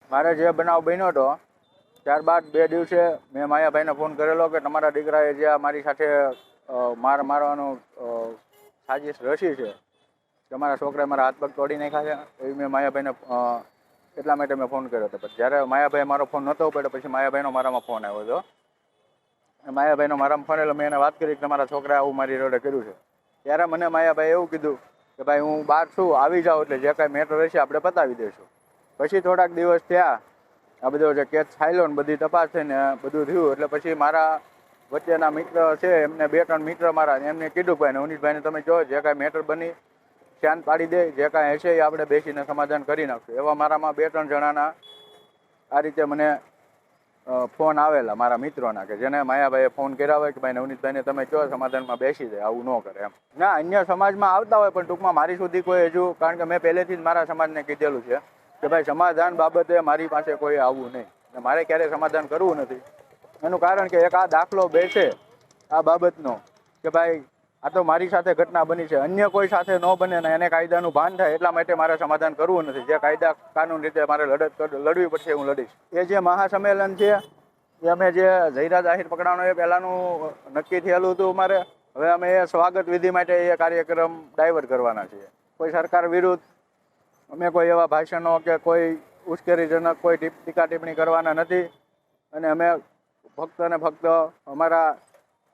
મારે જે બનાવ બન્યો હતો ત્યારબાદ 2 દિવસે મેં માયાભાઈને ફોન કરેલો કે તમારા દીકરાએ જે મારી સાથે મારવાનું સાજિશ રચી છે, તમારા છોકરાએ મારા હાથ પગ તોડી નાખ્યા છે, એવી મેં માયાભાઈને એટલા માટે મેં ફોન કર્યો હતો. પછી જ્યારે માયાભાઈ મારો ફોન નહોતો ઉપાડ્યો, પછી માયાભાઈનો મારામાં ફોન આવ્યો હતો. માયાભાઈનો મારામાં ફોન એટલે મેં એને વાત કરી કે તમારા છોકરાએ આવું મારી રોડે કર્યું છે. ત્યારે મને માયાભાઈ એવું કીધું કે ભાઈ હું બહાર છું, આવી જાઉં એટલે જે કાંઈ મેટર રહેશે આપણે પતાવી દઈશું. પછી થોડાક દિવસ થયા, આ બધો જે કેસ ચાલ્યો ને બધી તપાસ થઈને બધું થયું એટલે પછી મારા વચ્ચેના મિત્ર છે એમને 2-3 મિત્ર મારા એમને કીધું ભાઈ નવનીતભાઈને તમે કહો જે કાંઈ મેટર બની શાંત પાડી દે, જે કાંઈ હશે એ આપણે બેસીને સમાધાન કરી નાખશું. એવા મારામાં 2-3 જણાના આ રીતે મને ફોન આવેલા મારા મિત્રોના કે જેને માયાભાઈએ ફોન કર્યા હોય કે ભાઈ નવનીતભાઈને તમે કહો સમાધાનમાં બેસી જાય, આવું ન કરે એમ. ના, અન્ય સમાજમાં આવતા હોય પણ ટૂંકમાં મારી સુધી કોઈ હજુ, કારણ કે મેં પહેલેથી જ મારા સમાજને કીધેલું છે કે ભાઈ સમાધાન બાબતે મારી પાસે કોઈ આવવું નહીં, મારે ક્યારેય સમાધાન કરવું નથી. એનું કારણ કે એક આ દાખલો બેસે આ બાબતનો કે ભાઈ આ તો મારી સાથે ઘટના બની છે, અન્ય કોઈ સાથે ન બને ને એને કાયદાનું ભાન થાય એટલા માટે મારે સમાધાન કરવું નથી. જે કાયદા કાનૂન રીતે મારે લડવી પડશે હું લડીશ. એ જે મહાસંમેલન છે એ અમે જે જયરા જાહેર પકડાનો એ પહેલાંનું નક્કી થયેલું હતું અમારે. હવે અમે એ સ્વાગત વિધિ માટે એ કાર્યક્રમ ડાયવર્ટ કરવાના છીએ. કોઈ સરકાર વિરુદ્ધ અમે કોઈ એવા ભાષણો કે કોઈ ઉશ્કેરણીજનક કોઈ ટીકા ટિપ્પણી કરવાના નથી. અને અમે ફક્ત અને ફક્ત અમારા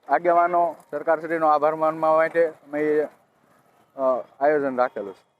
આગેવાનો સરકારશ્રીનો આભાર માનવા માટે અમે આયોજન રાખેલું છે.